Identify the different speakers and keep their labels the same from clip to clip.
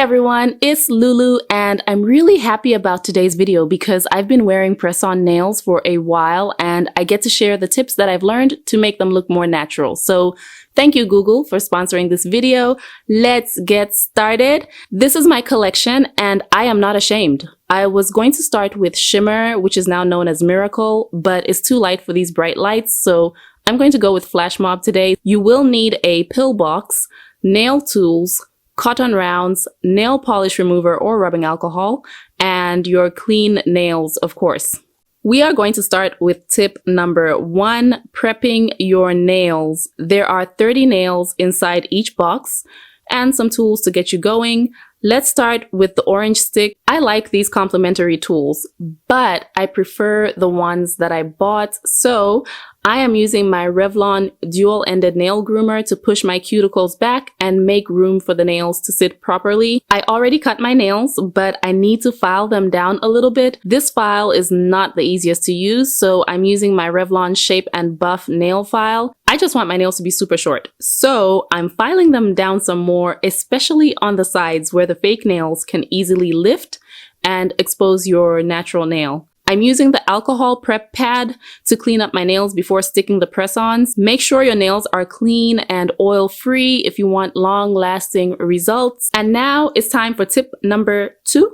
Speaker 1: everyone, it's Lulu and I'm really happy about today's video because I've been wearing press-on nails for a while and I get to share the tips that I've learned to make them look more natural. So thank you Google for sponsoring this video. Let's get started. This is my collection and I am not ashamed. I was going to start with shimmer, which is now known as Miracle, but it's too light for these bright lights, so I'm going to go with Flash Mob today. You will need a pill box, nail tools, cotton rounds, nail polish remover or rubbing alcohol, and your clean nails, of course. We are going to start with tip number 1, prepping your nails. There are 30 nails inside each box and some tools to get you going. Let's start with the orange stick. I like these complementary tools, but I prefer the ones that I bought, so I am using my Revlon dual-ended nail groomer to push my cuticles back and make room for the nails to sit properly. I already cut my nails, but I need to file them down a little bit. This file is not the easiest to use, so I'm using my Revlon Shape and Buff nail file. I just want my nails to be super short, so I'm filing them down some more, especially on the sides where the fake nails can easily lift and expose your natural nail. I'm using the alcohol prep pad to clean up my nails before sticking the press-ons. Make sure your nails are clean and oil-free if you want long-lasting results. And now it's time for tip number 2,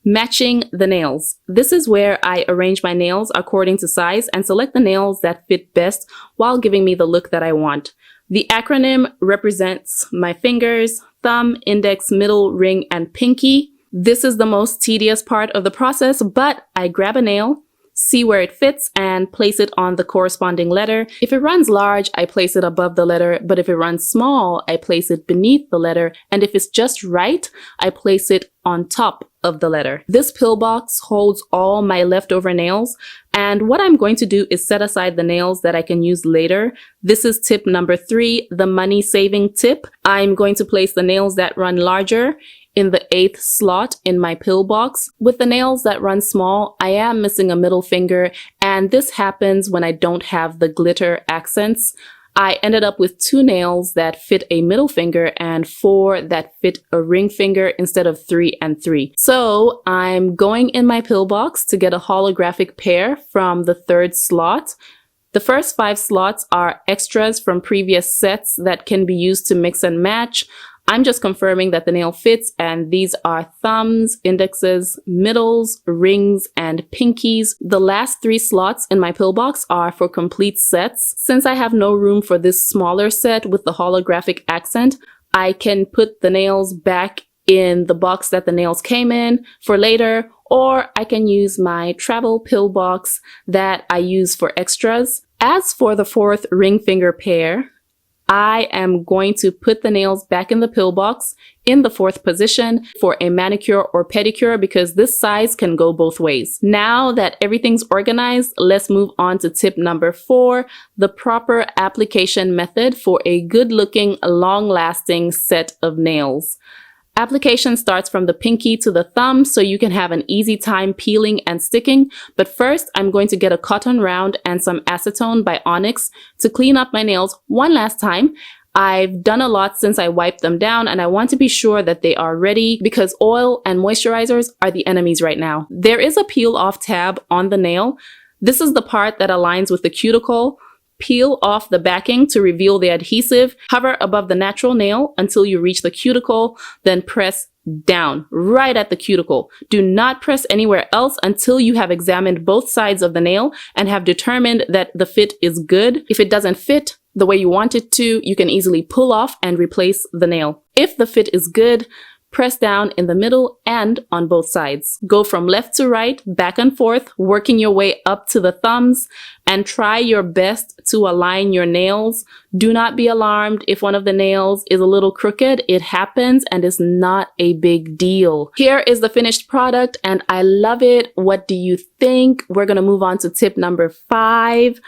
Speaker 1: matching the nails. This is where I arrange my nails according to size and select the nails that fit best while giving me the look that I want. The acronym represents my fingers, thumb, index, middle, ring, and pinky. This is the most tedious part of the process, but I grab a nail, see where it fits, and place it on the corresponding letter. If it runs large, I place it above the letter, but if it runs small, I place it beneath the letter, and if it's just right, I place it on top of the letter. This pill box holds all my leftover nails, and what I'm going to do is set aside the nails that I can use later. This is tip number 3, the money-saving tip. I'm going to place the nails that run larger in the 8th slot in my pill box. With the nails that run small, I am missing a middle finger, and this happens when I don't have the glitter accents. I ended up with 2 nails that fit a middle finger and 4 that fit a ring finger instead of 3 and 3. So I'm going in my pill box to get a holographic pair from the 3rd slot. The first 5 slots are extras from previous sets that can be used to mix and match. I'm just confirming that the nail fits, and these are thumbs, indexes, middles, rings, and pinkies. The last 3 slots in my pill box are for complete sets. Since I have no room for this smaller set with the holographic accent, I can put the nails back in the box that the nails came in for later, or I can use my travel pill box that I use for extras. As for the 4th ring finger pair, I am going to put the nails back in the pill box in the 4th position for a manicure or pedicure because this size can go both ways. Now that everything's organized, let's move on to tip number 4, the proper application method for a good-looking, long-lasting set of nails. Application starts from the pinky to the thumb so you can have an easy time peeling and sticking, but first I'm going to get a cotton round and some acetone by Onyx to clean up my nails one last time. I've done a lot since I wiped them down and I want to be sure that they are ready because oil and moisturizers are the enemies right now. There is a peel off tab on the nail. This is the part that aligns with the cuticle. Peel off the backing to reveal the adhesive. Hover above the natural nail until you reach the cuticle, then press down right at the cuticle. Do not press anywhere else until you have examined both sides of the nail and have determined that the fit is good. If it doesn't fit the way you want it to, you can easily pull off and replace the nail. If the fit is good, press down in the middle and on both sides. Go from left to right, back and forth, working your way up to the thumbs, and try your best to align your nails. Do not be alarmed if one of the nails is a little crooked. It happens and is not a big deal. Here is the finished product and I love it. What do you think? We're gonna move on to tip number 5.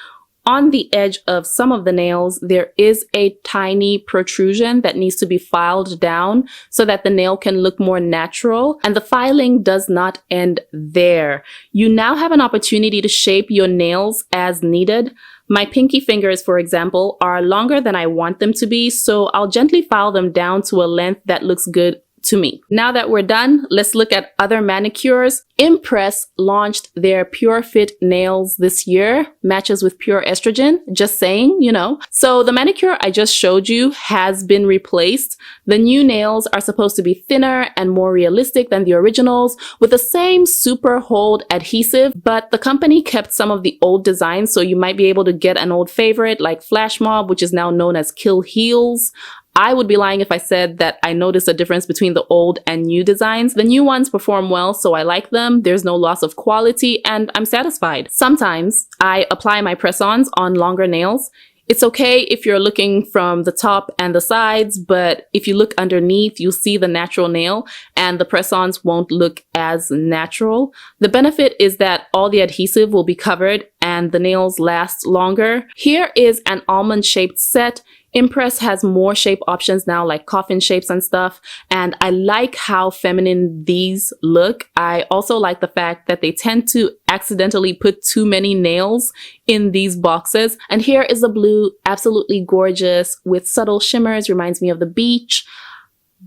Speaker 1: On the edge of some of the nails, there is a tiny protrusion that needs to be filed down so that the nail can look more natural, and the filing does not end there. You now have an opportunity to shape your nails as needed. My pinky fingers, for example, are longer than I want them to be, so I'll gently file them down to a length that looks good to me. Now that we're done, let's look at other manicures. imPRESS launched their Pure Fit nails this year. Matches with pure estrogen. Just saying, you know. So the manicure I just showed you has been replaced. The new nails are supposed to be thinner and more realistic than the originals with the same super hold adhesive, but the company kept some of the old designs, so you might be able to get an old favorite like Flash Mob, which is now known as Kill Heels. I would be lying if I said that I noticed a difference between the old and new designs. The new ones perform well, so I like them. There's no loss of quality, and I'm satisfied. Sometimes I apply my press-ons on longer nails. It's okay if you're looking from the top and the sides, but if you look underneath, you'll see the natural nail and the press-ons won't look as natural. The benefit is that all the adhesive will be covered and the nails last longer. Here is an almond-shaped set. imPRESS has more shape options now, like coffin shapes and stuff, and I like how feminine these look. I also like the fact that they tend to accidentally put too many nails in these boxes. And here is the blue, absolutely gorgeous with subtle shimmers, reminds me of the beach.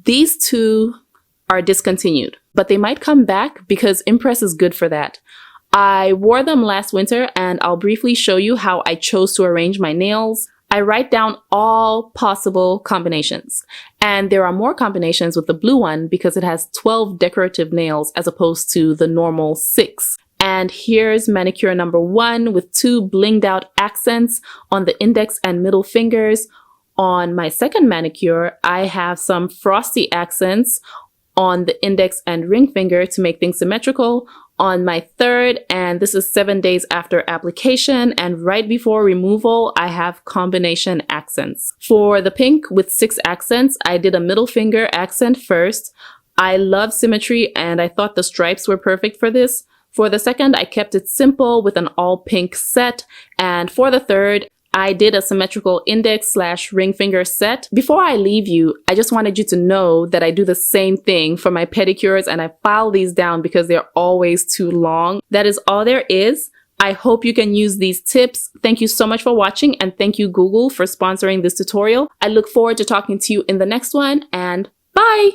Speaker 1: These two are discontinued, but they might come back because imPRESS is good for that. I wore them last winter and I'll briefly show you how I chose to arrange my nails. I write down all possible combinations, and there are more combinations with the blue one because it has 12 decorative nails as opposed to the normal 6. And here's manicure number 1 with 2 blinged out accents on the index and middle fingers. On my second manicure, I have some frosty accents on the index and ring finger to make things symmetrical. On my third, and this is 7 days after application and right before removal, I have combination accents. For the pink with 6 accents, I did a middle finger accent first. I love symmetry and I thought the stripes were perfect for this. For the second, I kept it simple with an all pink set. And for the third, I did a symmetrical index/ring finger set. Before I leave you, I just wanted you to know that I do the same thing for my pedicures and I file these down because they're always too long. That is all there is. I hope you can use these tips. Thank you so much for watching and thank you Google for sponsoring this tutorial. I look forward to talking to you in the next one and bye!